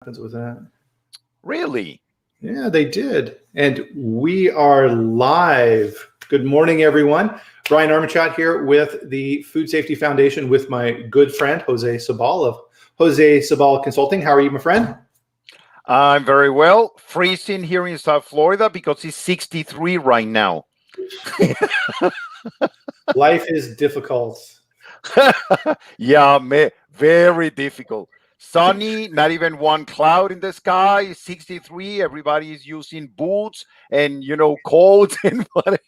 happens with that. Really? Yeah, they did. And we are live. Good morning, everyone. Bryan Armentrout here with the Food Safety Foundation with my good friend, Jose Sabal of Jose Sabal Consulting. How are you, my friend? I'm very well. Freezing here in South Florida because it's 63 right now. Life is difficult. Yeah, very difficult. Sunny, not even one cloud in the sky, 63. Everybody is using boots and, coats and whatever.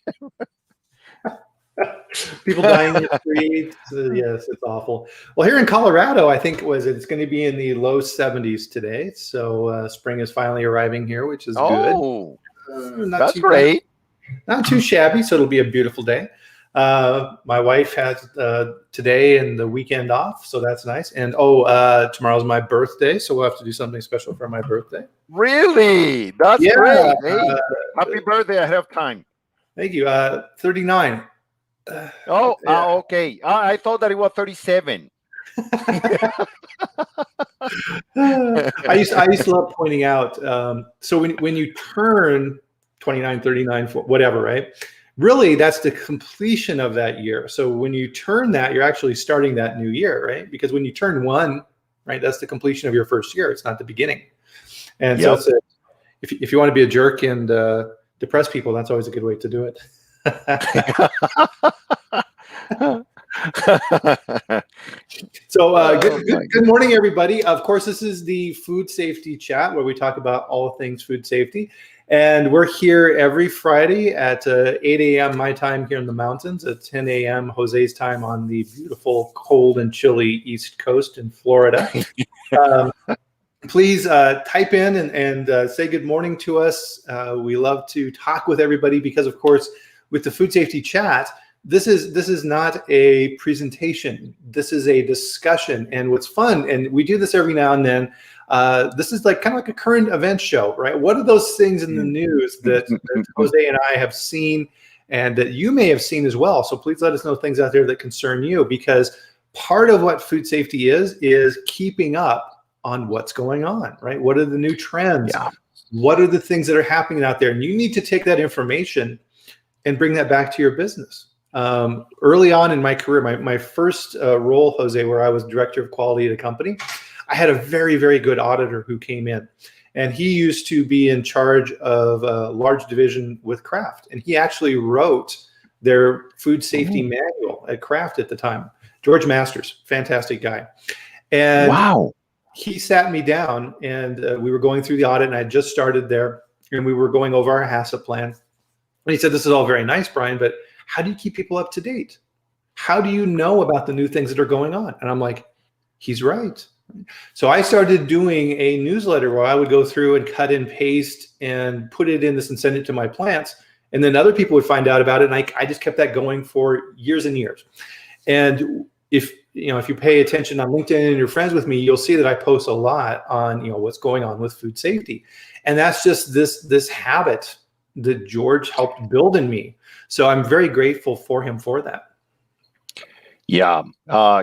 People dying in the streets. Yes, it's awful. Well, here in Colorado, I think it's going to be in the low 70s today. So spring is finally arriving here, which is good. Oh, Not that's too great. not too shabby. So it'll be a beautiful day. My wife has today and the weekend off, so that's nice. And tomorrow's my birthday, so we'll have to do something special for my birthday. Really? That's Yeah. great. Hey, happy birthday ahead of time. Thank you. 39. Okay. I thought that it was 37. I used to love pointing out. So when you turn 29, 39, whatever, right? Really, that's the completion of that year. So when you turn that, you're actually starting that new year, right? Because when you turn one, right, that's the completion of your first year. It's not the beginning. And Yep. so if you want to be a jerk and depress people, that's always a good way to do it. So good morning, everybody. Of course, this is the Food Safety Chat where we talk about all things food safety. And we're here every Friday at 8 a.m. my time here in the mountains, at 10 a.m. Jose's time on the beautiful, cold and chilly East Coast in Florida. Please type in and say good morning to us. We love to talk with everybody because, of course, with the Food Safety Chat, this is not a presentation. This is a discussion. And what's fun, and we do this every now and then, this is kind of like a current event show, right? What are those things in the news that Jose and I have seen and that you may have seen as well? So please let us know things out there that concern you, because part of what food safety is keeping up on what's going on, right? What are the new trends? Yeah. What are the things that are happening out there? And you need to take that information and bring that back to your business. Early on in my career, my first role, Jose, where I was director of quality at a company, I had a very, very good auditor who came in, and he used to be in charge of a large division with Kraft, and he actually wrote their food safety manual at Kraft at the time. George Masters, fantastic guy. And wow. He sat me down, and we were going through the audit, and I just started there, and we were going over our HACCP plan. And he said, "This is all very nice, Bryan, but how do you keep people up to date? How do you know about the new things that are going on?" And I'm like, he's right. So I started doing a newsletter where I would go through and cut and paste and put it in this and send it to my plants. And then other people would find out about it. And I just kept that going for years and years. And if you pay attention on LinkedIn and you're friends with me, you'll see that I post a lot on, what's going on with food safety. And that's just this habit that George helped build in me. So I'm very grateful for him for that. Yeah.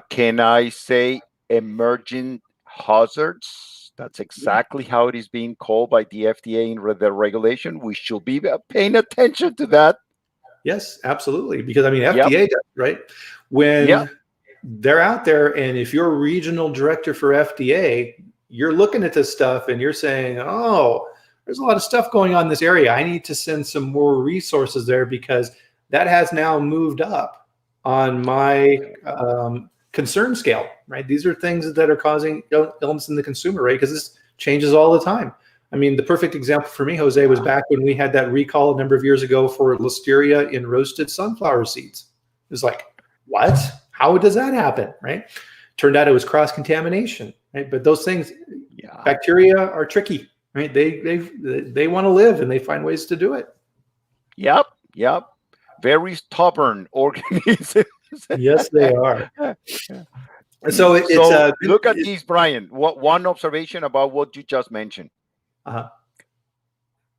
Can I say emerging hazards? That's exactly how it is being called by the FDA in the regulation. We should be paying attention to that. Yes, absolutely. Because FDA does, right? When they're out there, and if you're a regional director for FDA, you're looking at this stuff and you're saying, oh, there's a lot of stuff going on in this area. I need to send some more resources there because that has now moved up on my concern scale, right? These are things that are causing illness in the consumer, right? Because this changes all the time. The perfect example for me, Jose, was back when we had that recall a number of years ago for listeria in roasted sunflower seeds. It was like, what? How does that happen, right? Turned out it was cross-contamination, right? But those things, bacteria are tricky, right? They want to live and they find ways to do it. Yep. Very stubborn organisms. Yes, they are. So look at these, Bryan. One observation about what you just mentioned.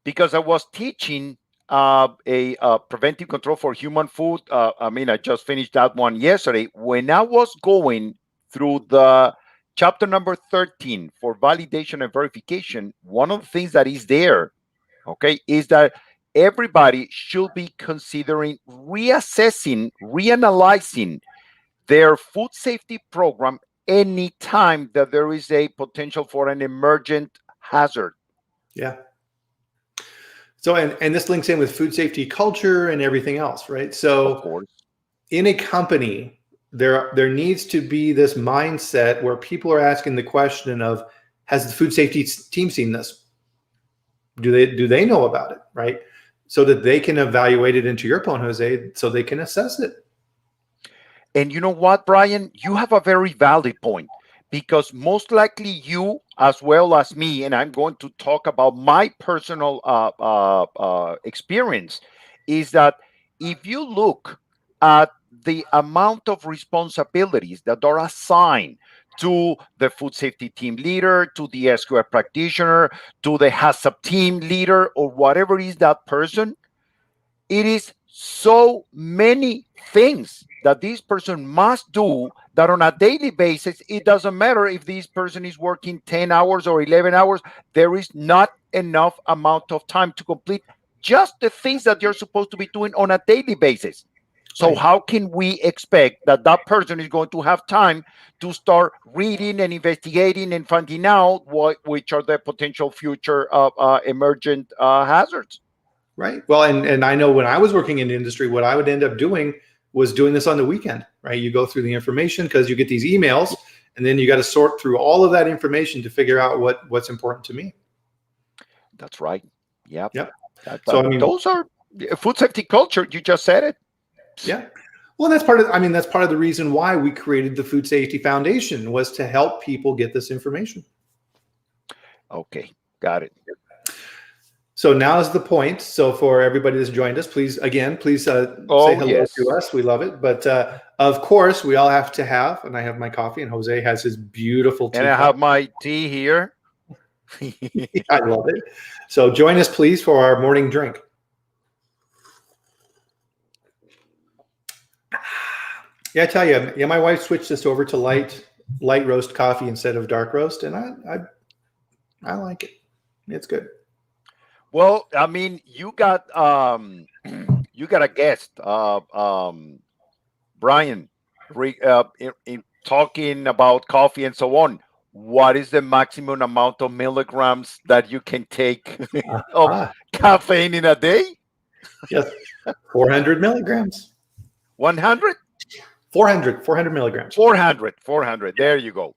Because I was teaching a preventive control for human food. I just finished that one yesterday. When I was going through the chapter number 13 for validation and verification, one of the things that is there, okay, is that everybody should be considering reassessing, reanalyzing their food safety program anytime that there is a potential for an emergent hazard. Yeah. So, and this links in with food safety culture and everything else, right? So, Of course. in a company, there needs to be this mindset where people are asking the question of, has the food safety team seen this? Do they know about it, right? So that they can evaluate it, into your point, Jose, so they can assess it. And you know what, Bryan? You have a very valid point, because most likely you, as well as me, and I'm going to talk about my personal experience, is that if you look at the amount of responsibilities that are assigned to the food safety team leader, to the SQL practitioner, to the HACCP team leader, or whatever is that person, it is so many things that this person must do that on a daily basis, it doesn't matter if this person is working 10 hours or 11 hours, there is not enough amount of time to complete just the things that you're supposed to be doing on a daily basis. So how can we expect that that person is going to have time to start reading and investigating and finding out which are the potential future emergent hazards? Right. Well, and I know when I was working in the industry, what I would end up doing was doing this on the weekend, right? You go through the information because you get these emails, and then you got to sort through all of that information to figure out what's important to me. That's right. Yep. Yep. So I mean, those are food safety culture. You just said it. Yeah. Well, that's part of the reason why we created the Food Safety Foundation, was to help people get this information. Okay. Got it. So now is the point. So for everybody that's joined us, please say hello to us. We love it. But of course, we all have to have, and I have my coffee, and Jose has his beautiful tea. And I have my tea here. I love it. So join us, please, for our morning drink. Yeah, I tell you, my wife switched us over to light roast coffee instead of dark roast, and I like it. It's good. Well, I mean, you got a guest, Bryan, in talking about coffee and so on. What is the maximum amount of milligrams that you can take of caffeine in a day? Yes, 400 milligrams. 100? 400 milligrams. 400. There you go.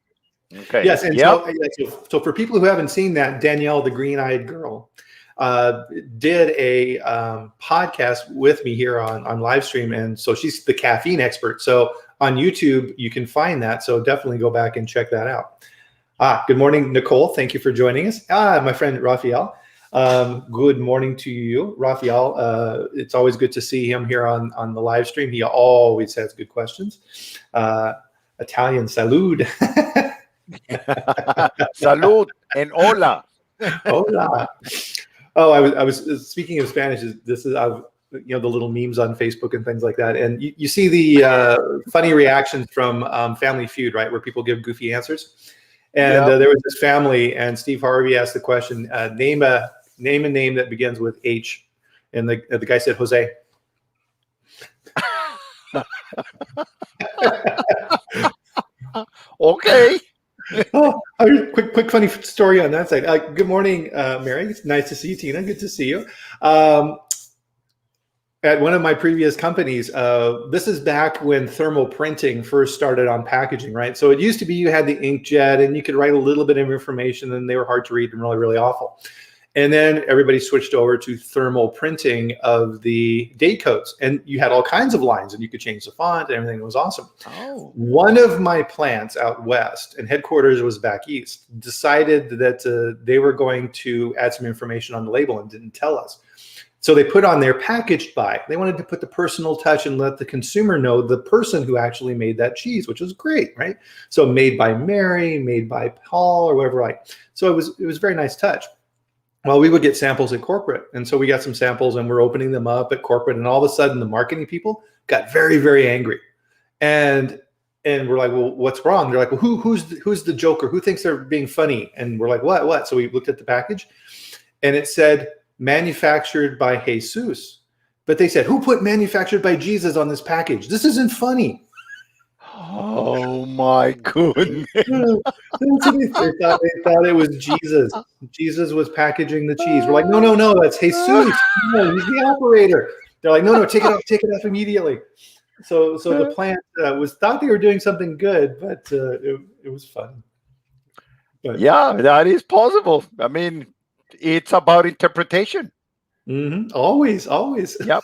Okay. Yes, and so for people who haven't seen that, Danielle, the green-eyed girl, did a podcast with me here on live stream, and so she's the caffeine expert. So on YouTube you can find that, so definitely go back and check that out. Good morning, Nicole. Thank you for joining us. My friend Raphael, good morning to you, Raphael. It's always good to see him here on the live stream. He always has good questions. Italian salud. Salud and hola. Hola. Oh, I was speaking of Spanish. This is the little memes on Facebook and things like that, and you see the funny reactions from Family Feud, right, where people give goofy answers. And there was this family, and Steve Harvey asked the question: name a name that begins with H, and the guy said Jose. Okay. Quick funny story on that side. Good morning, Mary. It's nice to see you, Tina. Good to see you. At one of my previous companies, this is back when thermal printing first started on packaging, right? So it used to be you had the inkjet and you could write a little bit of information, and they were hard to read and really, really awful. And then everybody switched over to thermal printing of the date codes, and you had all kinds of lines, and you could change the font and everything. It was awesome. Oh. One of my plants out west, and headquarters was back east, decided that they were going to add some information on the label and didn't tell us. So they put on there packaged by. They wanted to put the personal touch and let the consumer know the person who actually made that cheese, which was great, right? So made by Mary, made by Paul, or whatever, right? So it was a very nice touch. Well, we would get samples at corporate. And so we got some samples and we're opening them up at corporate. And all of a sudden the marketing people got very, very angry. And And we're like, well, what's wrong? They're like, well, who's the joker? Who thinks they're being funny? And we're like, what? So we looked at the package, and it said manufactured by Jesus. But they said, who put manufactured by Jesus on this package? This isn't funny. Oh my goodness. They thought it was Jesus. Jesus was packaging the cheese. We're like, no, that's Jesus. No, he's the operator. They're like, no, take it off immediately. So the plant thought they were doing something good, but it was fun. But, yeah, that is possible. I mean, it's about interpretation. Always. Yep.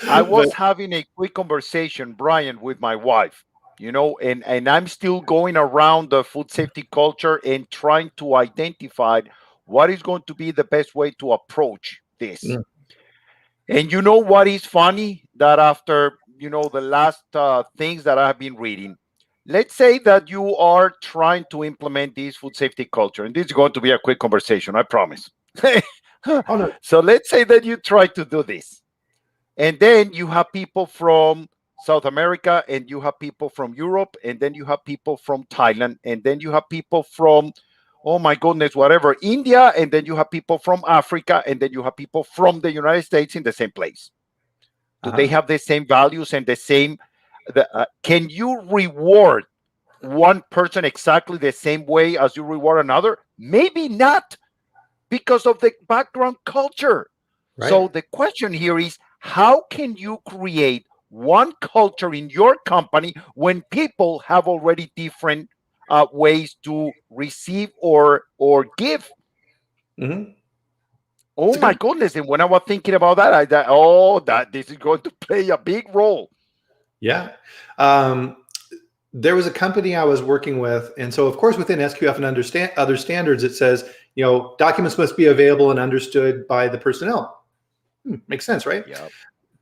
I was having a quick conversation, Bryan, with my wife, and I'm still going around the food safety culture and trying to identify what is going to be the best way to approach this. And you know what is funny? That after, the last things that I have been reading, let's say that you are trying to implement this food safety culture, and this is going to be a quick conversation, I promise. So let's say that you try to do this, and then you have people from South America, and you have people from Europe, and then you have people from Thailand, and then you have people from, oh my goodness, whatever, India, and then you have people from Africa, and then you have people from the United States in the same place. Do they have the same values and the same? Can you reward one person exactly the same way as you reward another? Maybe not, because of the background culture. Right. So the question here is, how can you create one culture in your company when people have already different ways to receive or give? Oh my goodness. And when I was thinking about that, I thought, that this is going to play a big role. Yeah. There was a company I was working with. And so, of course, within SQF and other standards, it says, documents must be available and understood by the personnel. Makes sense, right? Yeah.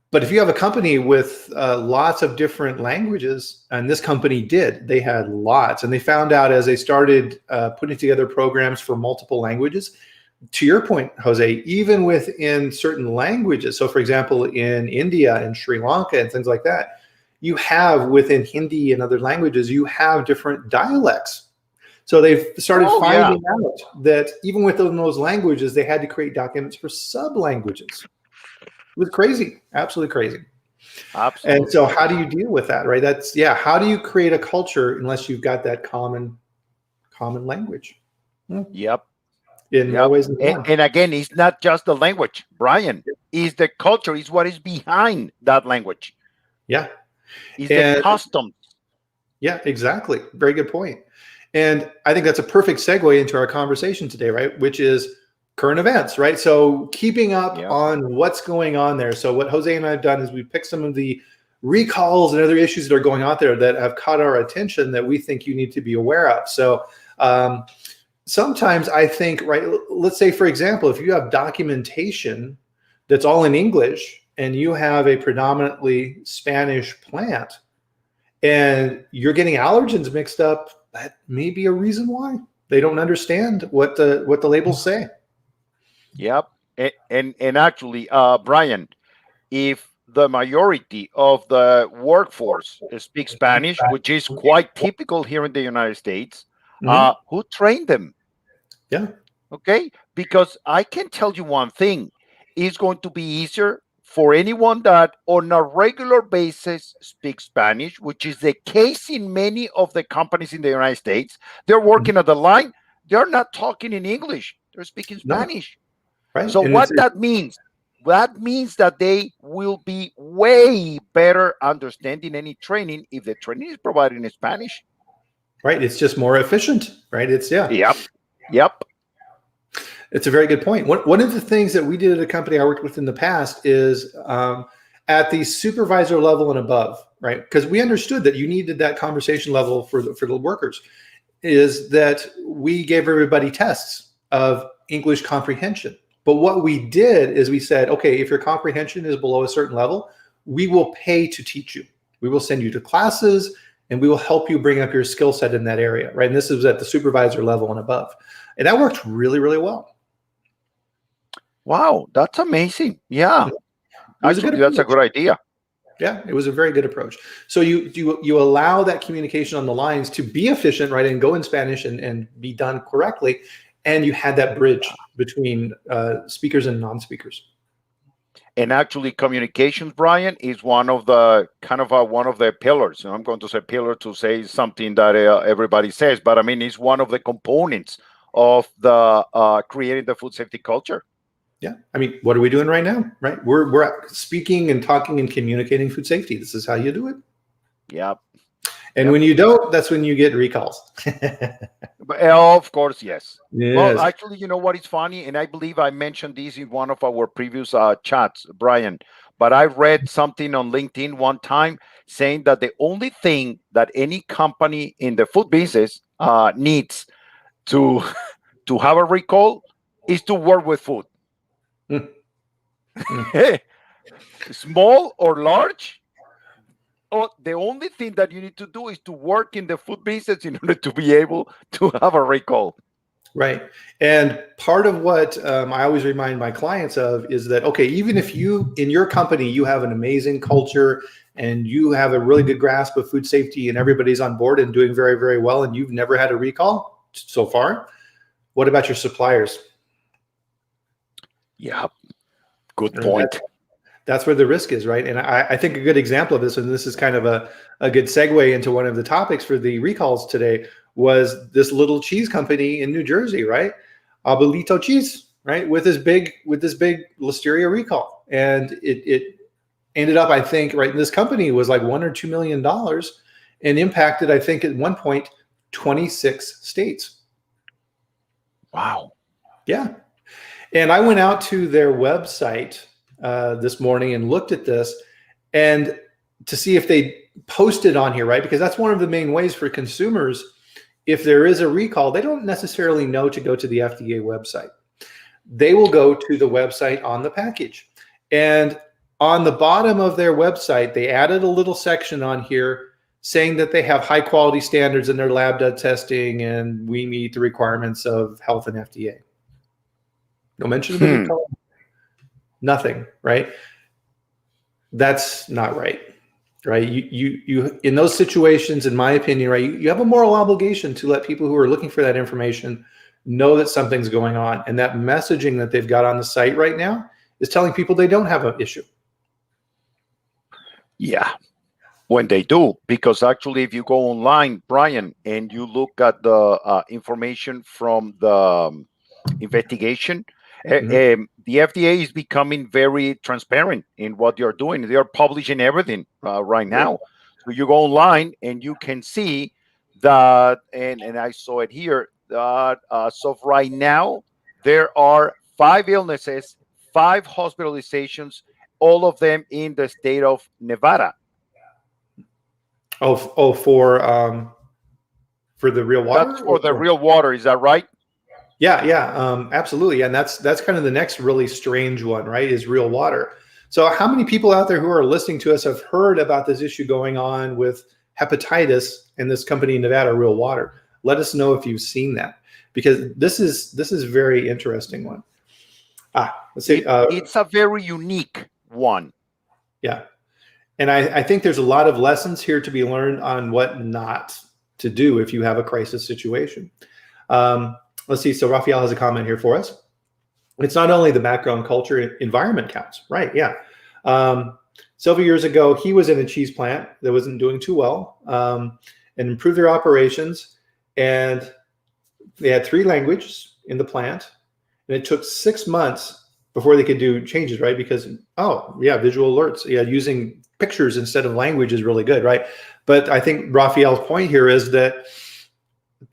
But if you have a company with lots of different languages, and this company did, they had lots. And they found out as they started putting together programs for multiple languages, to your point, Jose, even within certain languages, so for example, in India and Sri Lanka and things like that, you have within Hindi and other languages, you have different dialects. So they've started finding out that even within those languages, they had to create documents for sub-languages. It was crazy, absolutely crazy. Absolutely. And so how do you deal with that, right? How do you create a culture unless you've got that common language? Yep. In more ways than one. And again, it's not just the language, Bryan. It's the culture, is what is behind that language. Yeah. It's the customs. Yeah, exactly. Very good point. And I think that's a perfect segue into our conversation today, right? Which is current events, right? So keeping up on what's going on there. So what Jose and I have done is we picked some of the recalls and other issues that are going on there that have caught our attention that we think you need to be aware of. So sometimes I think, right, let's say, for example, if you have documentation that's all in English and you have a predominantly Spanish plant and you're getting allergens mixed up, that may be a reason why. They don't understand what the labels say. Yep. And actually, Bryan, if the majority of the workforce speaks Spanish, which is quite typical here in the United States, who trained them? Yeah. Okay. Because I can tell you one thing, it's going to be easier for anyone that on a regular basis speaks Spanish, which is the case in many of the companies in the United States. They're working at the line. They're not talking in English. They're speaking Spanish. Right. So what that means? That means that they will be way better understanding any training if the training is provided in Spanish. Right. It's just more efficient, right? Yep. It's a very good point. One of the things that we did at a company I worked with in the past is at the supervisor level and above, right? Because we understood that you needed that conversation level for the workers, is that we gave everybody tests of English comprehension. But what we did is we said, okay, if your comprehension is below a certain level, we will pay to teach you. We will send you to classes and we will help you bring up your skill set in that area, right? And this is at the supervisor level and above. And that worked really, really well. Wow, that's amazing. Yeah. Actually, that's a good idea. Yeah, it was a very good approach. So you allow that communication on the lines to be efficient, right, and go in Spanish and be done correctly, and you had that bridge between speakers and non-speakers. And actually, communications, Bryan, is one of the one of the pillars. And I'm going to say pillar to say something that everybody says, but I mean, it's one of the components of the creating the food safety culture. Yeah, I mean, what are we doing right now? Right, we're speaking and talking and communicating food safety. This is how you do it. Yeah. And when you don't, that's when you get recalls. But, of course, yes. Yes. Well, actually, you know what is funny? And I believe I mentioned this in one of our previous chats, Bryan, but I read something on LinkedIn one time saying that the only thing that any company in the food business needs to to have a recall is to work with food. Small or large, the only thing that you need to do is to work in the food business in order to be able to have a recall. Right. And part of what I always remind my clients of is that, okay, even if you, in your company, you have an amazing culture and you have a really good grasp of food safety and everybody's on board and doing very, very well, and you've never had a recall so far, what about your suppliers? Yeah, good point. That's where the risk is, right? And I think a good example of this, and this is kind of a good segue into one of the topics for the recalls today, was this little cheese company in New Jersey, right? Abuelito Cheese, right? With this big Listeria recall. And it ended up, I think, right, this company was like $1 or $2 million and impacted, I think, at one point, 26 states. Wow. Yeah. And I went out to their website this morning and looked at this and to see if they posted on here, right? Because that's one of the main ways for consumers. If there is a recall, they don't necessarily know to go to the FDA website. They will go to the website on the package. And on the bottom of their website, they added a little section on here saying that they have high quality standards in their lab done testing and we meet the requirements of health and FDA. No mention of the recall. Nothing, right? That's not right, right? You in those situations, in my opinion, right, you have a moral obligation to let people who are looking for that information know that something's going on. And that messaging that they've got on the site right now is telling people they don't have an issue. Yeah, when they do, because actually if you go online, Bryan, and you look at the information from the investigation, the FDA is becoming very transparent in what they're doing. They are publishing everything right now. So you go online and you can see that, and I saw it here, that so right now, there are 5 illnesses, 5 hospitalizations, all of them in the state of Nevada. For the real water? That's for the real water, is that right? Yeah, absolutely. And that's kind of the next really strange one, right? Is real water. So how many people out there who are listening to us have heard about this issue going on with hepatitis and this company in Nevada, Real Water? Let us know if you've seen that, because this is a very interesting one. Let's see. It's a very unique one. Yeah. And I think there's a lot of lessons here to be learned on what not to do if you have a crisis situation. Let's see. So Raphael has a comment here for us. It's not only the background culture, environment counts, right? Yeah. Several years ago, he was in a cheese plant that wasn't doing too well, and improved their operations. And they had 3 languages in the plant, and it took 6 months before they could do changes, right? Because, visual alerts. Yeah, using pictures instead of language is really good, right? But I think Raphael's point here is that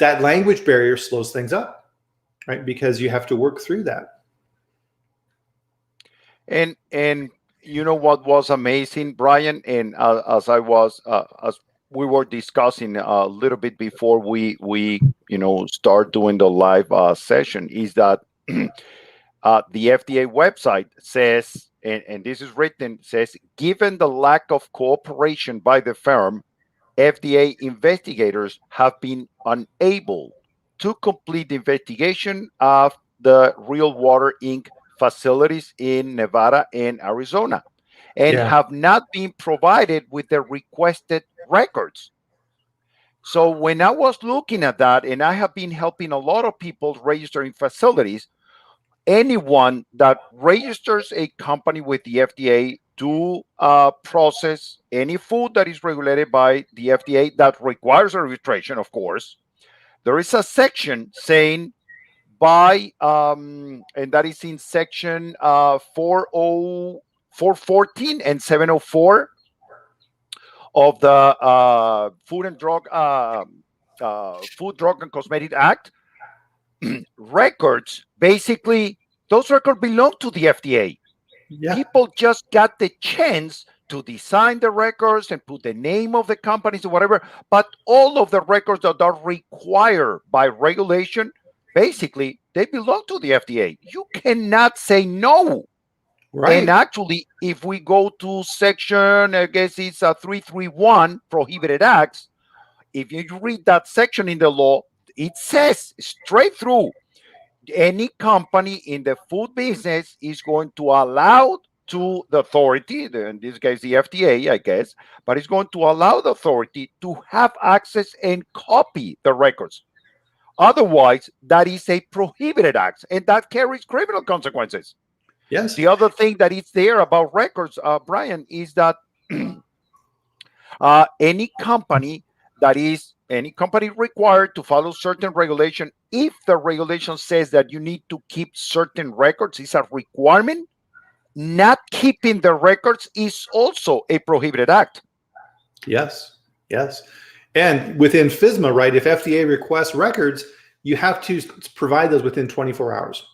language barrier slows things up, right? Because you have to work through that. And you know what was amazing, Bryan, and as we were discussing a little bit before we start doing the live session, is that the FDA website says, and this is written, says, given the lack of cooperation by the firm, FDA investigators have been unable to complete the investigation of the Real Water Inc. facilities in Nevada and Arizona. and Yeah. have not been provided with the requested records. So when I was looking at that, and I have been helping a lot of people registering facilities, anyone that registers a company with the FDA to process any food that is regulated by the FDA that requires a registration, of course, there is a section saying and that is in section 414 and 704 of the Food, Drug, and Cosmetic Act. Records, basically, those records belong to the FDA. Yeah. People just got the chance to design the records and put the name of the companies or whatever, but all of the records that are required by regulation, basically, they belong to the FDA. You cannot say no. Right. And actually, if we go to section, I guess it's 331, prohibited acts, if you read that section in the law, it says straight through, any company in the food business is going to allow to the authority, in this case the FDA, I guess, but it's going to allow the authority to have access and copy the records. Otherwise, that is a prohibited act, and that carries criminal consequences. Yes. The other thing that is there about records, Bryan, is that any company required to follow certain regulation, if the regulation says that you need to keep certain records, is a requirement. Not keeping the records is also a prohibited act. Yes. Yes. And within FSMA, right, if FDA requests records, you have to provide those within 24 hours.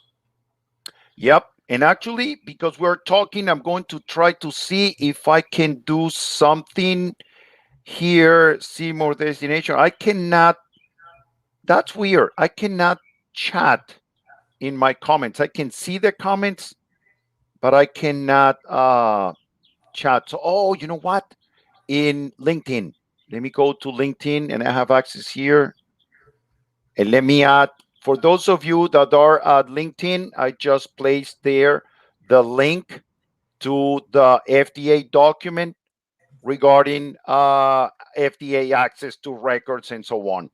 Yep. And actually, because we're talking, I'm going to try to see if I can do something here. See more destination. I cannot. That's weird. I cannot chat in my comments. I can see the comments, but I cannot chat. So, you know what? In LinkedIn, let me go to LinkedIn, and I have access here. And let me add, for those of you that are at LinkedIn, I just placed there the link to the FDA document regarding FDA access to records and so on.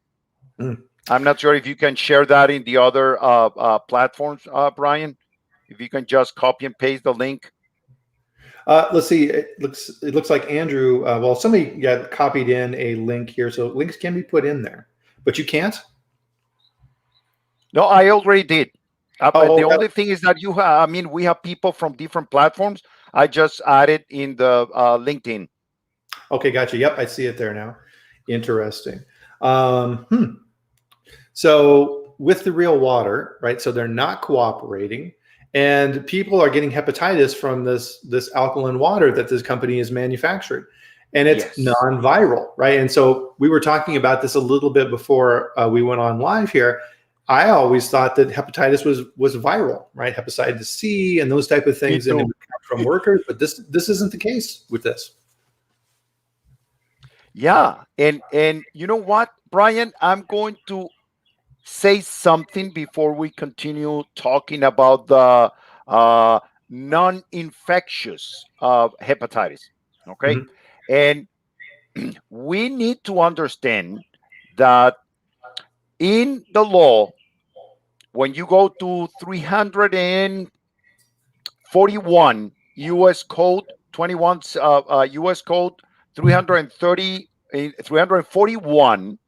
Mm. I'm not sure if you can share that in the other platforms, Bryan. If you can just copy and paste the link. Let's see. It looks like Andrew. Well, somebody copied in a link here, so links can be put in there, but you can't. No, I already did. The Oh, only thing is that we have people from different platforms. I just added in the LinkedIn. okay, gotcha. Yep, I see it there now. Interesting. So with the real water, right? So they're not cooperating, and people are getting hepatitis from this alkaline water that this company is manufacturing, and it's Yes. non-viral, right? And so we were talking about this a little bit before we went on live here. I always thought that hepatitis was viral, right? Hepatitis C and those type of things, and it would come from workers, but this isn't the case with this. Yeah, and you know what, Bryan? I'm going to say something before we continue talking about the non-infectious hepatitis. Okay, and we need to understand that in the law, when you go to 341 U.S. Code 21, U.S. Code 330, 341,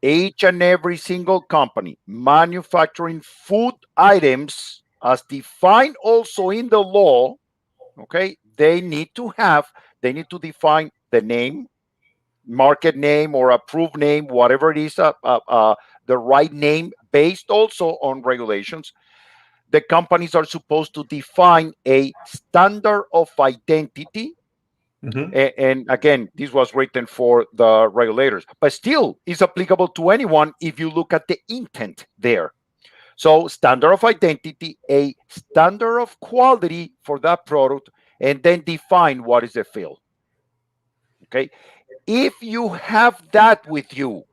each and every single company manufacturing food items, as defined also in the law, okay, they need to define the name, market name, or approved name, whatever it is, the right name, based also on regulations. The companies are supposed to define a standard of identity. And again, this was written for the regulators, but still is applicable to anyone if you look at the intent there. So standard of identity, a standard of quality for that product, and then define what is the fill. Okay. If you have that with you,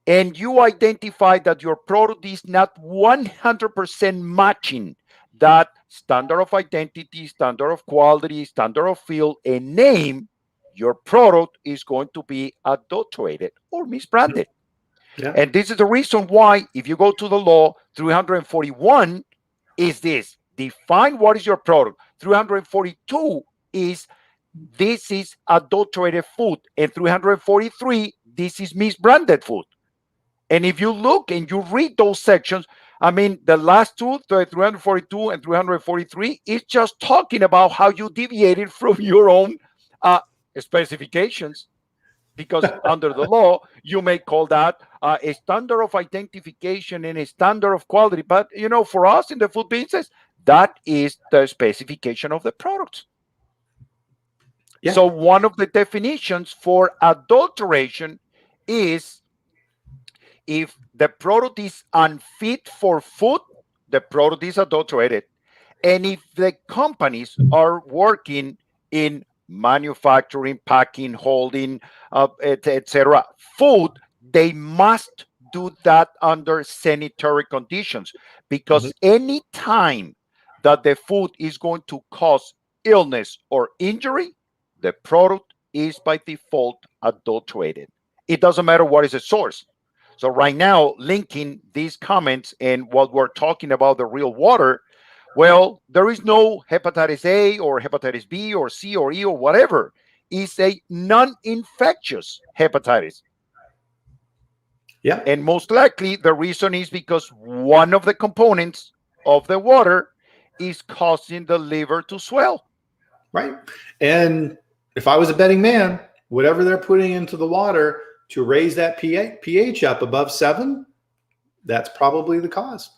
and you identify that your product is not 100% matching that standard of identity, standard of quality, standard of field, and name, your product is going to be adulterated or misbranded. Yeah. And this is the reason why, if you go to the law, 341 is this: define what is your product. 342 is this is adulterated food. And 343, this is misbranded food. And if you look and you read those sections, I mean, the last two, the 342 and 343, is just talking about how you deviated from your own specifications. Because under the law, you may call that a standard of identification and a standard of quality. But, for us in the food business, that is the specification of the product. Yeah. So one of the definitions for adulteration is if the product is unfit for food, the product is adulterated. And if the companies are working in manufacturing, packing, holding, etc., food, they must do that under sanitary conditions, because any time that the food is going to cause illness or injury, the product is by default adulterated. It doesn't matter what is the source. So right now, linking these comments and what we're talking about, the real water, well, there is no hepatitis A or hepatitis B or C or E or whatever. It's a non-infectious hepatitis. Yeah. And most likely the reason is because one of the components of the water is causing the liver to swell. Right. And if I was a betting man, whatever they're putting into the water to raise that pH up above 7, that's probably the cause.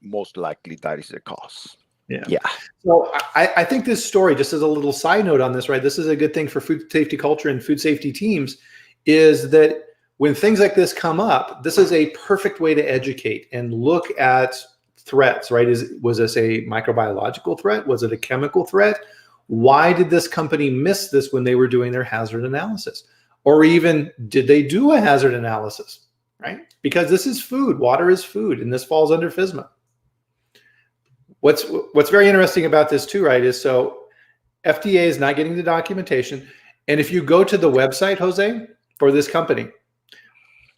Most likely that is the cause. Yeah. So I think this story, just as a little side note on this, right? This is a good thing for food safety culture and food safety teams, is that when things like this come up, this is a perfect way to educate and look at threats, right? Was this a microbiological threat? Was it a chemical threat? Why did this company miss this when they were doing their hazard analysis? Or even, did they do a hazard analysis, right? Because this is food. Water is food, and this falls under FSMA. What's very interesting about this too, right, is so FDA is not getting the documentation. And if you go to the website, Jose, for this company,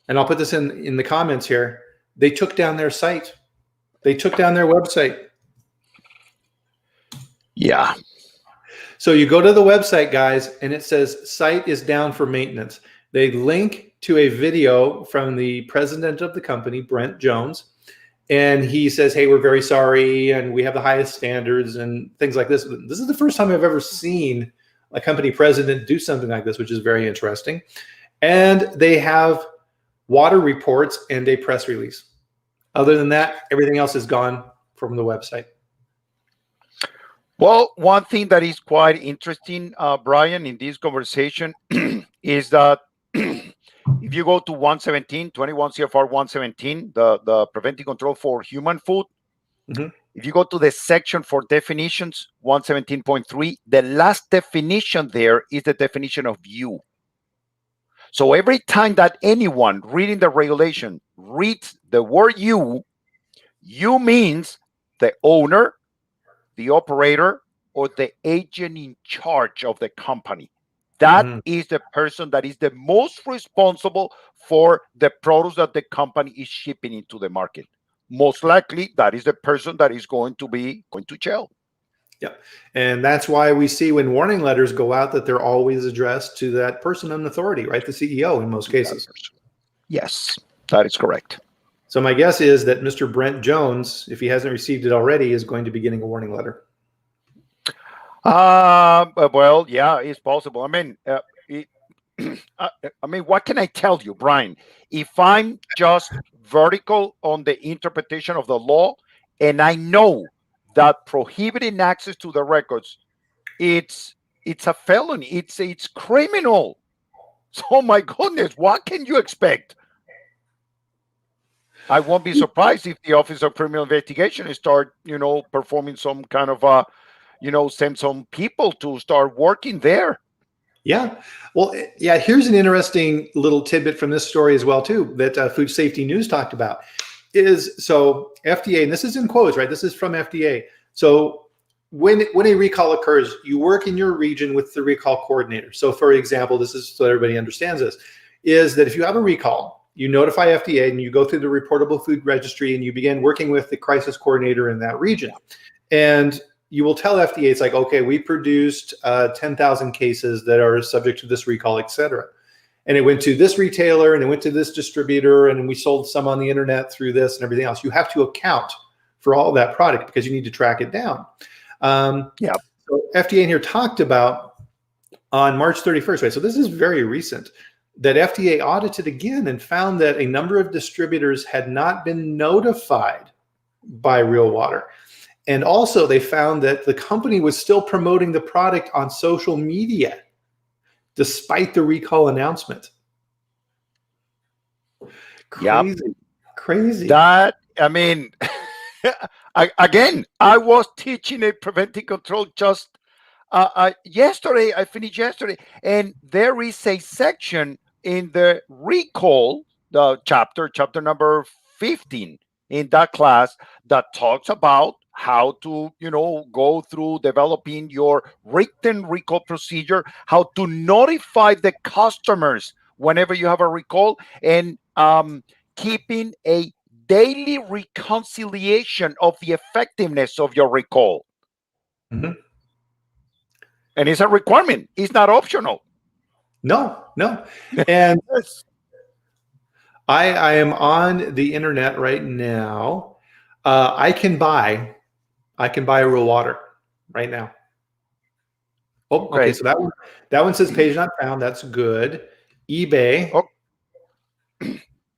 and I'll put this in the comments here, they took down their site. They took down their website. Yeah. So you go to the website, guys, and it says site is down for maintenance. They link to a video from the president of the company, Brent Jones, and he says, hey, we're very sorry, and we have the highest standards and things like this. This is the first time I've ever seen a company president do something like this, which is very interesting. And they have water reports and a press release. Other than that, everything else is gone from the website. Well, one thing that is quite interesting, Bryan, in this conversation is that if you go to 117, 21 CFR 117, the preventing control for human food, if you go to the section for definitions, 117.3, the last definition there is the definition of you. So every time that anyone reading the regulation reads the word you means the owner, the operator, or the agent in charge of the company. That is the person that is the most responsible for the products that the company is shipping into the market. Most likely, that is the person that is going to jail. Yeah. And that's why we see when warning letters go out that they're always addressed to that person in authority, right? The CEO in most cases. Yes, that is correct. So my guess is that Mr. Brent Jones, if he hasn't received it already, is going to be getting a warning letter. Well, yeah, it's possible. I mean, what can I tell you, Bryan? If I'm just vertical on the interpretation of the law, and I know that prohibiting access to the records, it's a felony. It's criminal. So my goodness, what can you expect? I won't be surprised if the Office of Criminal Investigation start, performing some kind of send some people to start working there. Yeah. Well, yeah, here's an interesting little tidbit from this story as well, too, that Food Safety News talked about. So FDA, and this is in quotes, right? This is from FDA. So when a recall occurs, you work in your region with the recall coordinator. So for example, this is so everybody understands this, is that if you have a recall, you notify FDA and you go through the reportable food registry and you begin working with the crisis coordinator in that region. And you will tell FDA, it's like, okay, we produced 10,000 cases that are subject to this recall, et cetera. And it went to this retailer and it went to this distributor and we sold some on the internet through this and everything else. You have to account for all of that product because you need to track it down. So FDA in here talked about on March 31st, right? So this is very recent, that FDA audited again and found that a number of distributors had not been notified by Real Water. And also they found that the company was still promoting the product on social media despite the recall announcement. Crazy, crazy. That, I mean, again, I was teaching a preventive control just yesterday. I finished yesterday, and there is a section in the recall, the chapter number 15 in that class that talks about how to, go through developing your written recall procedure, how to notify the customers whenever you have a recall, and keeping a daily reconciliation of the effectiveness of your recall. Mm-hmm. And it's a requirement. It's not optional. No. And I am on the internet right now. I can buy a Real Water right now. Oh, okay. Great. So that one says page not found. That's good. eBay. Oh.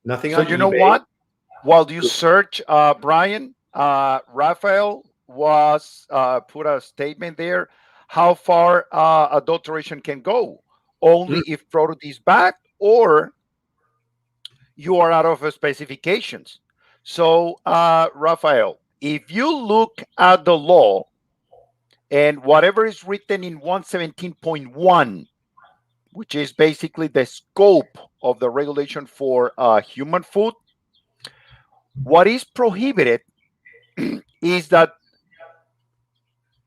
Nothing so on you eBay. know what? While you search, Bryan, Rafael was put a statement there how far adulteration can go. Only if product is bad or you are out of specifications. So, Rafael, if you look at the law and whatever is written in 117.1, which is basically the scope of the regulation for human food, what is prohibited is that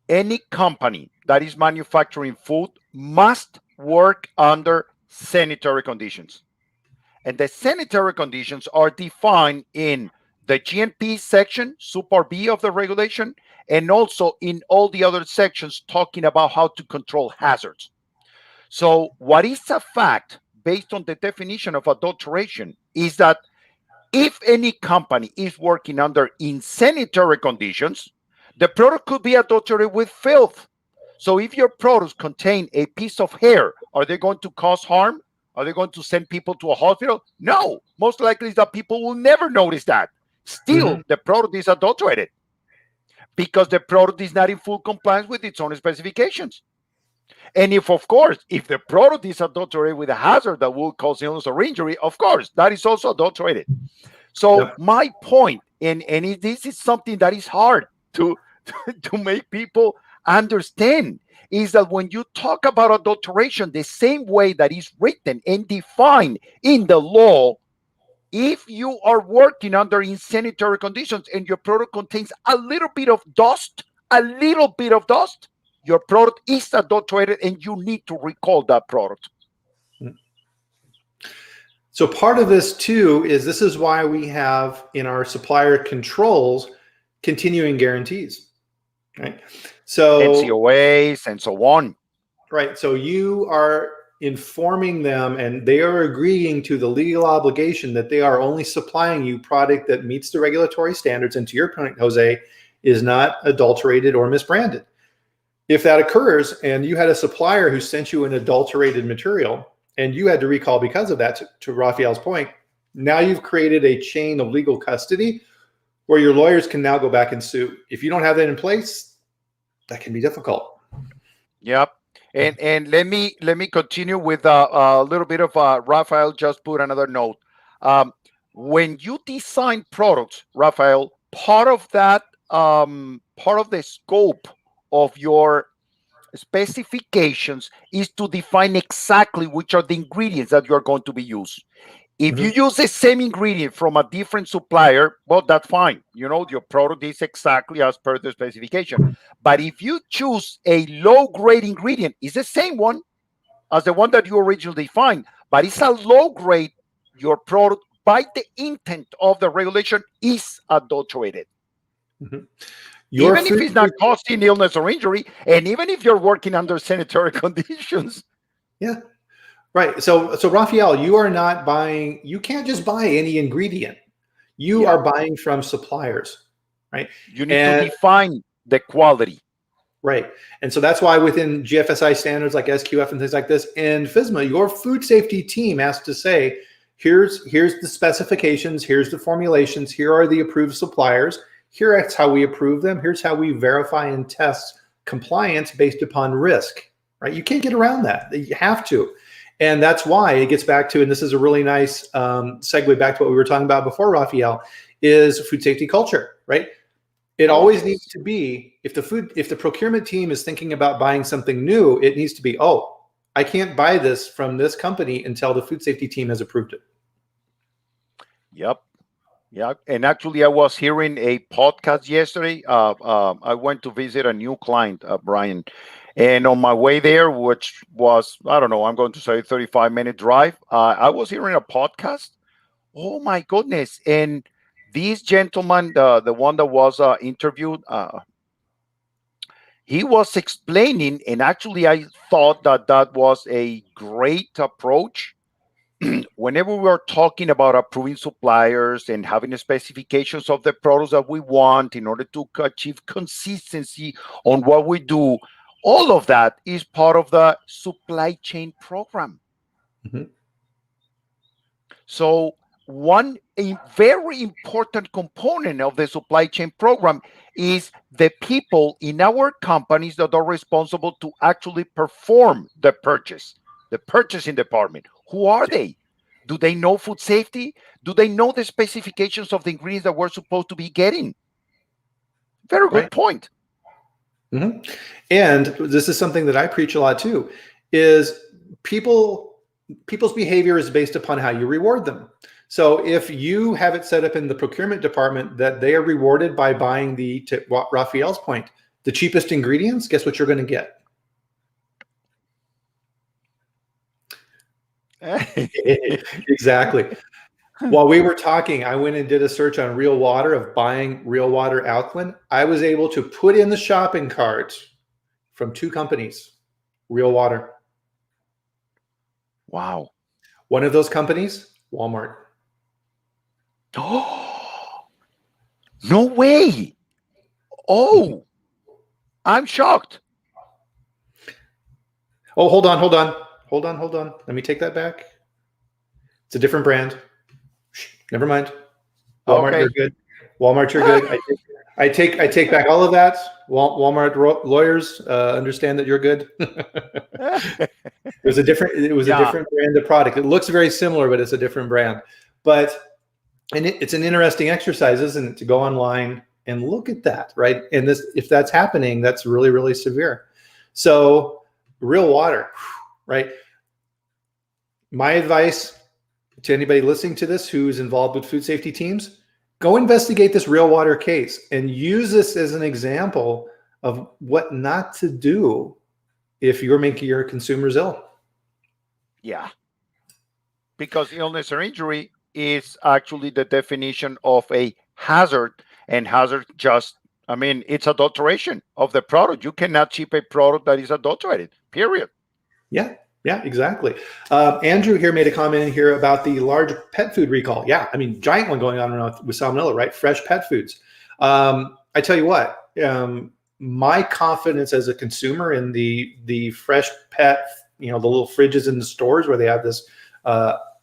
any company that is manufacturing food must work under sanitary conditions. And the sanitary conditions are defined in the GMP section, Super B of the regulation, and also in all the other sections talking about how to control hazards. So what is a fact based on the definition of adulteration is that if any company is working under insanitary conditions, the product could be adulterated with filth. So if your products contain a piece of hair, are they going to cause harm? Are they going to send people to a hospital? No. Most likely is that people will never notice that. Still, the product is adulterated because the product is not in full compliance with its own specifications. And if the product is adulterated with a hazard that will cause illness or injury, of course, that is also adulterated. So my point, and this is something that is hard to make people understand, is that when you talk about adulteration, the same way that is written and defined in the law, if you are working under insanitary conditions and your product contains a little bit of dust, your product is adulterated and you need to recall that product. So part of this too this is why we have in our supplier controls continuing guarantees, right? So NCOAs and so on. Right. So you are informing them and they are agreeing to the legal obligation that they are only supplying you product that meets the regulatory standards and, to your point, Jose, is not adulterated or misbranded. If that occurs and you had a supplier who sent you an adulterated material and you had to recall because of that, to Rafael's point, now you've created a chain of legal custody where your lawyers can now go back and sue. If you don't have that in place, that can be difficult. Yep. And let me continue with a little bit of Rafael just put another note. When you design products, Rafael, part of that, part of the scope of your specifications is to define exactly which are the ingredients that you are going to be used. If you use the same ingredient from a different supplier, well, that's fine. Your product is exactly as per the specification. But if you choose a low-grade ingredient, it's the same one as the one that you originally defined, but it's a low-grade, your product, by the intent of the regulation, is adulterated. Even if it's not causing illness or injury, and even if you're working under sanitary conditions. Yeah. Right. So Rafael, you can't just buy any ingredient. You are buying from suppliers, right? You need to define the quality. Right. And so that's why within GFSI standards like SQF and things like this, and FSMA, your food safety team has to say, here's the specifications, here's the formulations, here are the approved suppliers, here's how we approve them, here's how we verify and test compliance based upon risk, right? You can't get around that. You have to. And that's why it gets back to, and this is a really nice segue back to what we were talking about before, Rafael, is food safety culture, right? It always needs to be, if the procurement team is thinking about buying something new, it needs to be, oh, I can't buy this from this company until the food safety team has approved it. Yep. Yeah. And actually, I was hearing a podcast yesterday. I went to visit a new client, Bryan. And on my way there, which was, I don't know, I'm going to say 35-minute drive, I was hearing a podcast. Oh, my goodness. And this gentleman, the one that was interviewed, he was explaining, and actually I thought that was a great approach. Whenever we are talking about approving suppliers and having the specifications of the products that we want in order to achieve consistency on what we do, all of that is part of the supply chain program. So a very important component of the supply chain program is the people in our companies that are responsible to actually perform the purchasing department. Who are they? Do they know food safety? Do they know the specifications of the ingredients that we're supposed to be getting? Very good point. And this is something that I preach a lot too, is people's behavior is based upon how you reward them. So if you have it set up in the procurement department that they are rewarded by buying to Rafael's point, the cheapest ingredients, guess what you're going to get? Exactly. While we were talking, I went and did a search on Real Water of buying Real Water alkaline. I was able to put in the shopping cart from 2 companies, Real Water. Wow. One of those companies, Walmart. Oh, no way. Oh, I'm shocked. Oh, hold on. Let me take that back. It's a different brand. Never mind. Walmart, You're good. Walmart, you're good. I take back all of that. Walmart lawyers understand that you're good. It was a different brand of product. It looks very similar, but it's a different brand. And it's an interesting exercise, isn't it, to go online and look at that, right? And if that's happening, that's really, really severe. So Real Water, right? My advice to anybody listening to this who's involved with food safety teams, go investigate this Real Water case and use this as an example of what not to do if you're making your consumers ill. Yeah. Because illness or injury is actually the definition of a hazard, and hazard it's adulteration of the product. You cannot ship a product that is adulterated, period. Yeah, exactly. Andrew here made a comment in here about the large pet food recall. Yeah, giant one going on with salmonella, right? Fresh pet foods. I tell you what, my confidence as a consumer in the fresh pet, the little fridges in the stores where they have this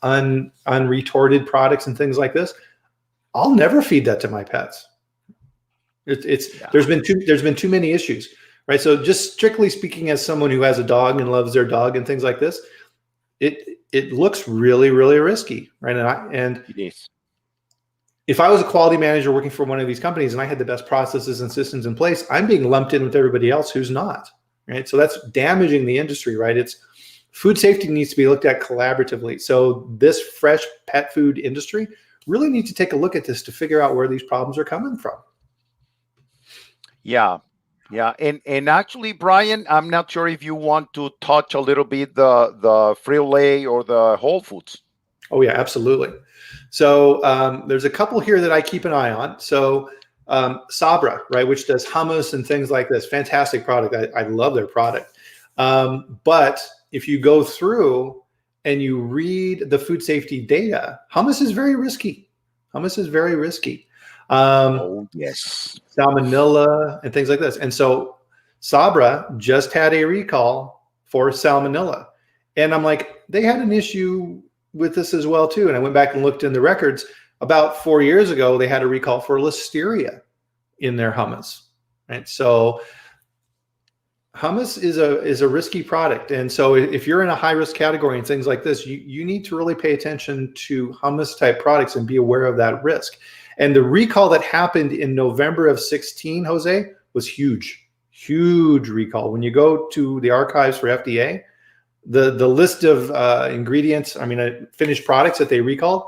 unretorted products and things like this, I'll never feed that to my pets. There's been too many issues, right? So just strictly speaking, as someone who has a dog and loves their dog and things like this, it looks really, really risky, right? And it is. If I was a quality manager working for one of these companies and I had the best processes and systems in place, I'm being lumped in with everybody else who's not, right? So that's damaging the industry, right? It's food safety needs to be looked at collaboratively. So this fresh pet food industry really needs to take a look at this to figure out where these problems are coming from. Yeah. Yeah, and actually, Bryan, I'm not sure if you want to touch a little bit the Frito-Lay or the Whole Foods. Oh yeah, absolutely. So there's a couple here that I keep an eye on. So Sabra, right, which does hummus and things like this, fantastic product. I love their product. But if you go through and you read the food safety data, hummus is very risky. Hummus is very risky. Oh yes, salmonella and things like this. And so Sabra just had a recall for salmonella. And I'm like, they had an issue with this as well too. And I went back and looked in the records. About 4 years ago, they had a recall for listeria in their hummus. Right. So hummus is a risky product. And so if you're in a high risk category and things like this, you need to really pay attention to hummus type products and be aware of that risk. And the recall that happened in November of 16, Jose, was huge, huge recall. When you go to the archives for FDA, the list of ingredients, finished products that they recalled,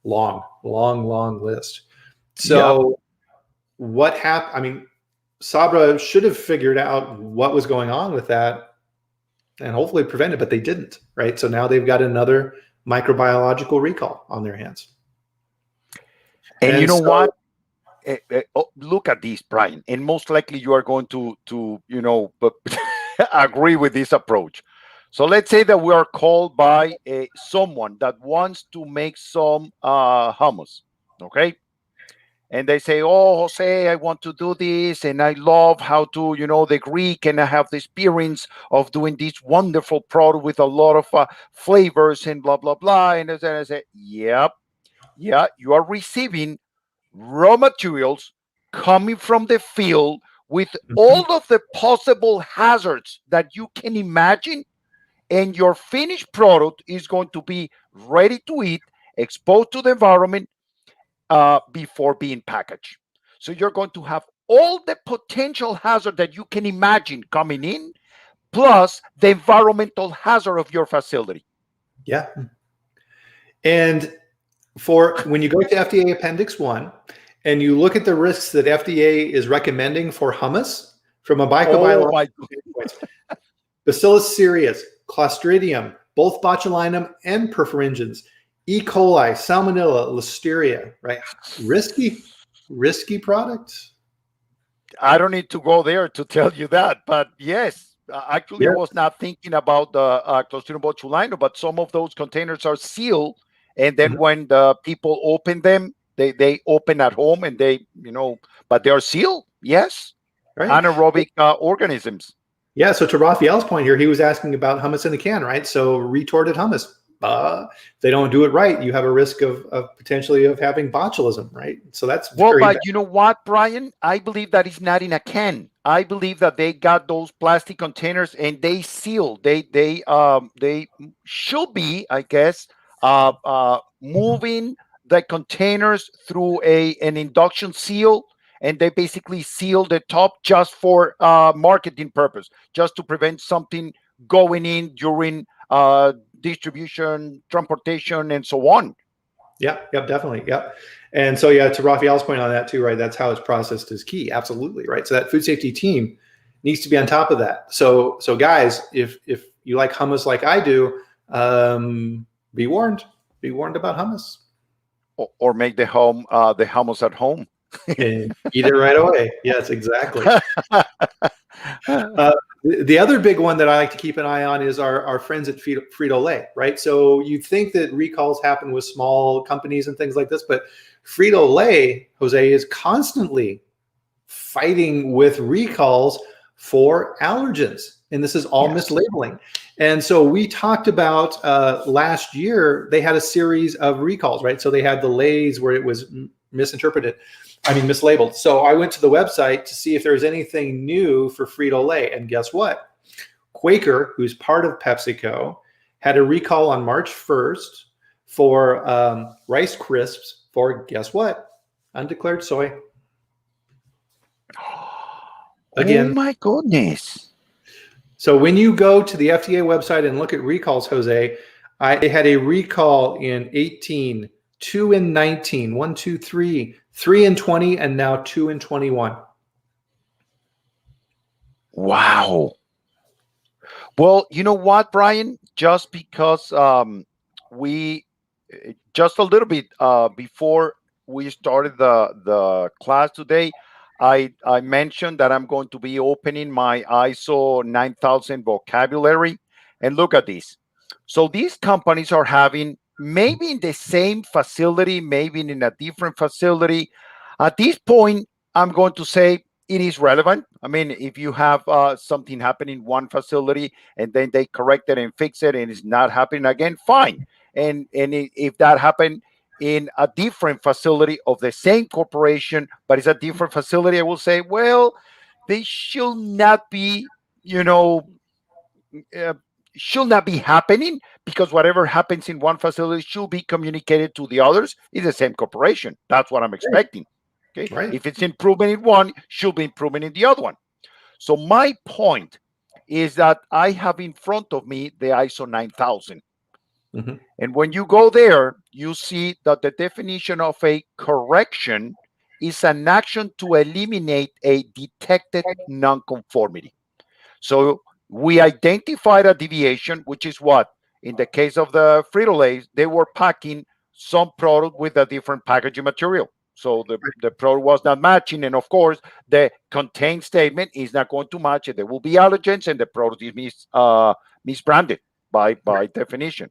long list. So what happened? Sabra should have figured out what was going on with that and hopefully prevent it, but they didn't, right? So now they've got another microbiological recall on their hands. And you know what? Look at this, Bryan, and most likely you are going to agree with this approach. So let's say that we are called by someone that wants to make some hummus, okay? And they say, oh, Jose, I want to do this, and I love how to, the Greek, and I have the experience of doing this wonderful product with a lot of flavors and blah, blah, blah. And then I say, yep. Yeah, you are receiving raw materials coming from the field with all of the possible hazards that you can imagine, and your finished product is going to be ready to eat, exposed to the environment before being packaged. So you're going to have all the potential hazard that you can imagine coming in, plus the environmental hazard of your facility. Yeah. And for when you go to FDA Appendix 1 and you look at the risks that FDA is recommending for hummus from a microbiological standpoint, Bacillus cereus, Clostridium, both botulinum and perfringens, E. coli, Salmonella, Listeria, right? Risky products. I don't need to go there to tell you that, but yes, actually I was not thinking about the Clostridium botulinum, but some of those containers are sealed. And then when the people open them, they open at home and they, but they are sealed. Yes. Right. Anaerobic organisms. Yeah. So to Raphael's point here, he was asking about hummus in the can, right? So retorted hummus. If they don't do it right, you have a risk of potentially of having botulism, right? So that's but bad. You know what, Bryan? I believe that it's not in a can. I believe that they got those plastic containers and they seal. They should be, I guess, moving the containers through an induction seal, and they basically seal the top just for marketing purpose, just to prevent something going in during distribution, transportation, and so on. Yep, definitely. Yep. And so, yeah, to Raphael's point on that too, right? That's how it's processed is key. Absolutely. Right. So that food safety team needs to be on top of that. So guys, if you like hummus like I do, be warned about hummus. Or make the hummus at home. And eat it right away. Yes, exactly. The other big one that I like to keep an eye on is our friends at Frito-Lay, right? So you'd think that recalls happen with small companies and things like this, but Frito-Lay, Jose, is constantly fighting with recalls for allergens. And this is all mislabeling. And so we talked about last year, they had a series of recalls, right? So they had the Lays where it was mislabeled. So I went to the website to see if there was anything new for Frito-Lay. And guess what? Quaker, who's part of PepsiCo, had a recall on March 1st for Rice Crisps for, guess what? Undeclared soy. Again, oh my goodness. So when you go to the FDA website and look at recalls, Jose, I had a recall in 18, 2 in 19, 1, 2, 3, 3 in 20, and now 2 in 21. Wow. Well, you know what, Bryan? Just because we just a little bit before we started the class today, I mentioned that I'm going to be opening my ISO 9000 vocabulary, and look at this. So these companies are having maybe in the same facility, maybe in a different facility. At this point, I'm going to say it is relevant. I mean, if you have something happen in one facility and then they correct it and fix it and it's not happening again, fine. And if that happened in a different facility of the same corporation, but it's a different facility, I will say, well, they should not be, you know, uh, should not be happening, because whatever happens in one facility should be communicated to the others. It's the same corporation. That's what I'm expecting. Okay. Right. If it's improvement in one, should be improvement in the other one. So my point is that I have in front of me the ISO 9000. Mm-hmm. And when you go there, you see that the definition of a correction is an action to eliminate a detected nonconformity. So we identified a deviation, which is what? In the case of the Frito-Lays, they were packing some product with a different packaging material. So the product was not matching. And of course, the contain statement is not going to match it. There will be allergens and the product is misbranded by definition.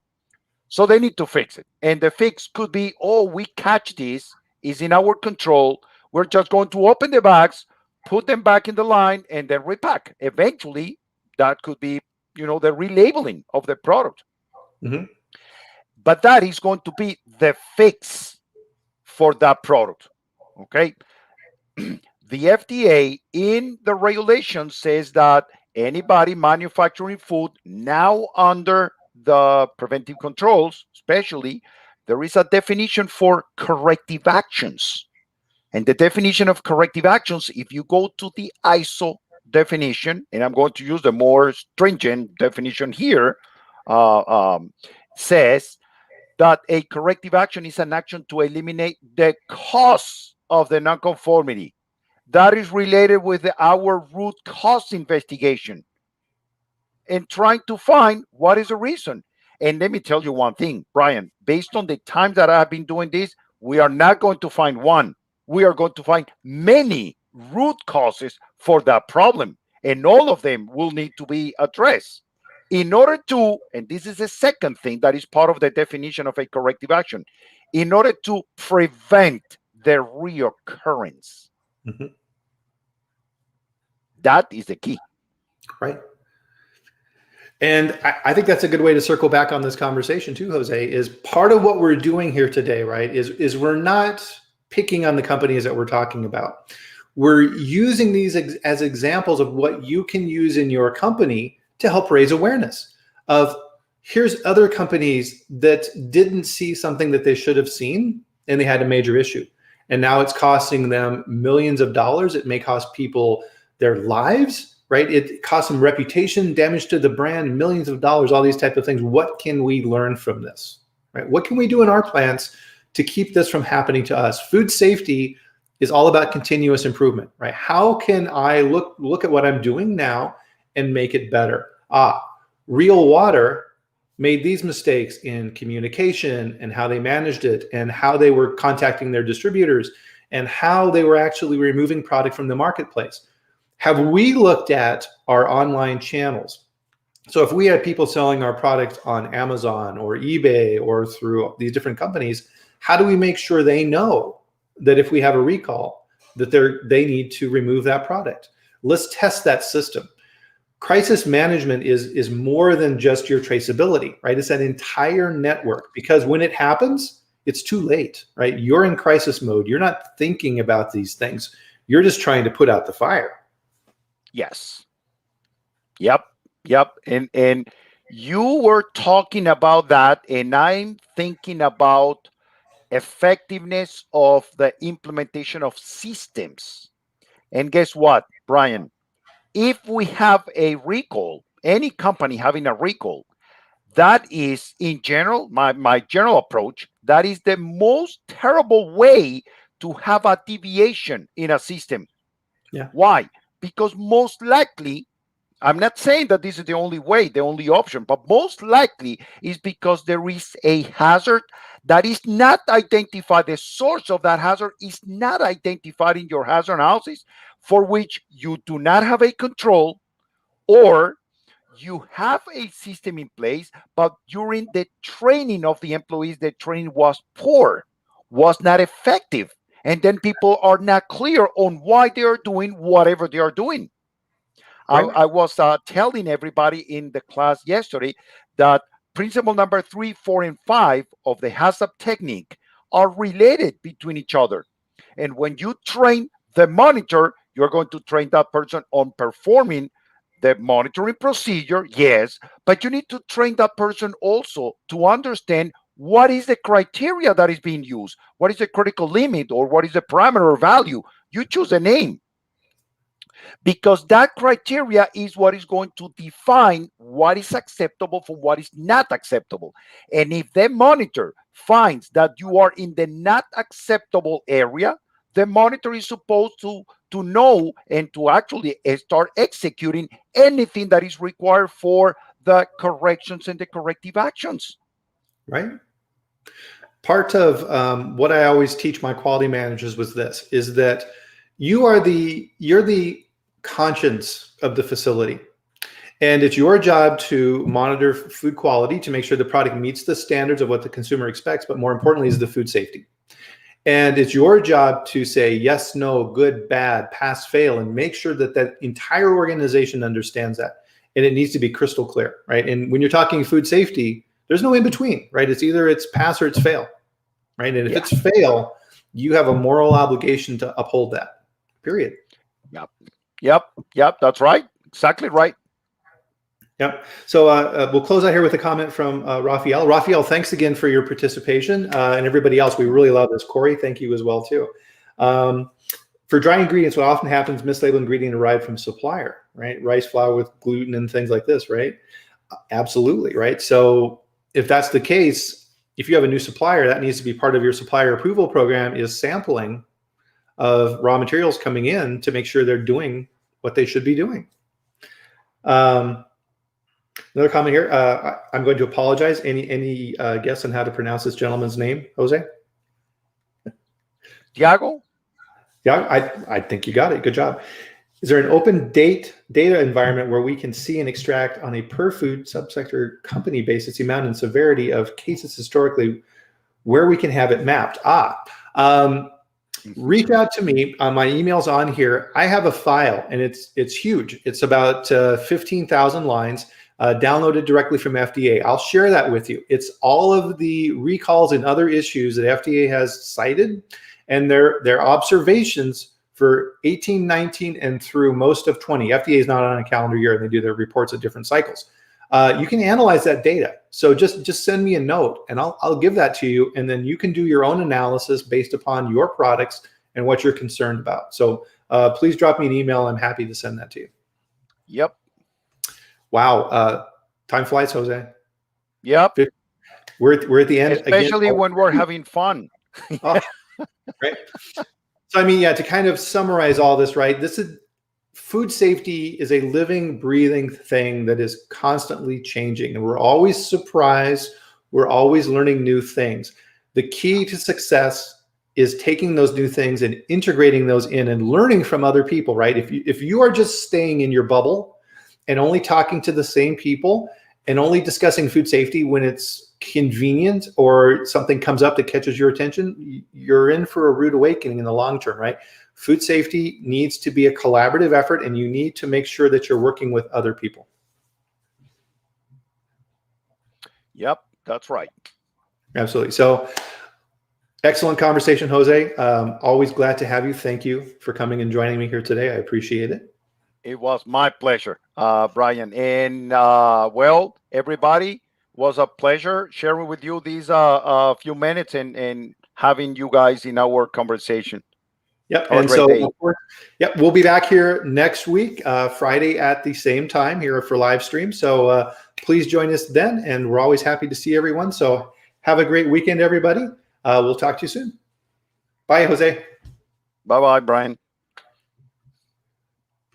So they need to fix it. And the fix could be, oh, we catch this, is in our control. We're just going to open the bags, put them back in the line, and then repack. Eventually, that could be, the relabeling of the product. Mm-hmm. But that is going to be the fix for that product. Okay. The FDA in the regulation says that anybody manufacturing food now under the preventive controls, especially, there is a definition for corrective actions. And the definition of corrective actions, if you go to the ISO definition, and I'm going to use the more stringent definition here, says that a corrective action is an action to eliminate the cause of the nonconformity. That is related with our root cause investigation and trying to find what is the reason. And let me tell you one thing, Bryan, based on the time that I have been doing this, we are not going to find one. We are going to find many root causes for that problem, and all of them will need to be addressed. In order to, and this is the second thing that is part of the definition of a corrective action, in order to prevent the reoccurrence. Mm-hmm. That is the key. Right. And I think that's a good way to circle back on this conversation too, Jose, is part of what we're doing here today, right, is we're not picking on the companies that we're talking about. We're using these as examples of what you can use in your company to help raise awareness of, here's other companies that didn't see something that they should have seen and they had a major issue. And now it's costing them millions of dollars. It may cost people their lives, right? It costs them reputation, damage to the brand, millions of dollars, all these types of things. What can we learn from this, right? What can we do in our plants to keep this from happening to us? Food safety is all about continuous improvement, right? How can I look at what I'm doing now and make it better? Real Water made these mistakes in communication and how they managed it and how they were contacting their distributors and how they were actually removing product from the marketplace. Have we looked at our online channels? So if we had people selling our product on Amazon or eBay or through these different companies, how do we make sure they know that if we have a recall, that they need to remove that product? Let's test that system. Crisis management is more than just your traceability, right? It's an entire network, because when it happens, it's too late, right? You're in crisis mode. You're not thinking about these things. You're just trying to put out the fire. Yes. Yep. And you were talking about that, and I'm thinking about effectiveness of the implementation of systems. And guess what, Bryan? If we have a recall, any company having a recall, that is, in general, my general approach, that is the most terrible way to have a deviation in a system. Yeah. Why? Because most likely, I'm not saying that this is the only way, the only option, but most likely is because there is a hazard that is not identified. The source of that hazard is not identified in your hazard analysis, for which you do not have a control, or you have a system in place, but during the training of the employees, the training was poor, was not effective. And then people are not clear on why they are doing whatever they are doing. Right. I was telling everybody in the class yesterday that principle number 3, 4, and 5 of the HACCP technique are related between each other. And when you train the monitor, you're going to train that person on performing the monitoring procedure, yes, but you need to train that person also to understand what is the criteria that is being used, what is the critical limit, or what is the parameter or value. You choose a name, because that criteria is what is going to define what is acceptable from what is not acceptable. And if the monitor finds that you are in the not acceptable area, the monitor is supposed to know and to actually start executing anything that is required for the corrections and the corrective actions. Right. Part of what I always teach my quality managers was this: is that you're the conscience of the facility, and it's your job to monitor food quality to make sure the product meets the standards of what the consumer expects, but more importantly is the food safety. And it's your job to say yes, no, good, bad, pass, fail, and make sure that that entire organization understands that. And it needs to be crystal clear, right? And when you're talking food safety, there's no in between, right? It's either it's pass or it's fail, right? And if it's fail, you have a moral obligation to uphold that, period. Yep, that's right. Exactly right. Yep. So we'll close out here with a comment from Raphael. Raphael, thanks again for your participation, and everybody else. We really love this. Corey, thank you as well too. For dry ingredients, what often happens, mislabeled ingredient arrived from supplier, right? Rice flour with gluten and things like this, right? Absolutely, right? So if that's the case, if you have a new supplier, that needs to be part of your supplier approval program, is sampling of raw materials coming in to make sure they're doing what they should be doing. Another comment here. I'm going to apologize. Any guess on how to pronounce this gentleman's name, Jose? Tiago? Yeah, I think you got it. Good job. Is there an open data environment where we can see and extract on a per food subsector company basis the amount and severity of cases historically, where we can have it mapped? Reach out to me. My email's on here. I have a file, and it's huge. It's about 15,000 lines. Downloaded directly from FDA. I'll share that with you. It's all of the recalls and other issues that FDA has cited, and their observations for 18, 19, and through most of 20. FDA is not on a calendar year, and they do their reports at different cycles. You can analyze that data. So just send me a note, and I'll give that to you, and then you can do your own analysis based upon your products and what you're concerned about. So please drop me an email. I'm happy to send that to you. Yep. Wow, time flies, Jose. Yep. We're at the end, especially again, when we're having fun. Oh, right. So I mean, yeah, to kind of summarize all this, right? This is food safety is a living, breathing thing that is constantly changing, and we're always surprised. We're always learning new things. The key to success is taking those new things and integrating those in and learning from other people, right? If you are just staying in your bubble and only talking to the same people and only discussing food safety when it's convenient or something comes up that catches your attention, you're in for a rude awakening in the long term, right? Food safety needs to be a collaborative effort, and you need to make sure that you're working with other people. Yep, that's right. Absolutely. So excellent conversation, Jose. Always glad to have you. Thank you for coming and joining me here today. I appreciate it. It was my pleasure, Bryan. And well, everybody, was a pleasure sharing with you these few minutes and having you guys in our conversation. Yep. Have a And great so, day. of course, yep, we'll be back here next week, Friday at the same time here for live stream. So please join us then. And we're always happy to see everyone. So have a great weekend, everybody. We'll talk to you soon. Bye, Jose. Bye-bye, Brian.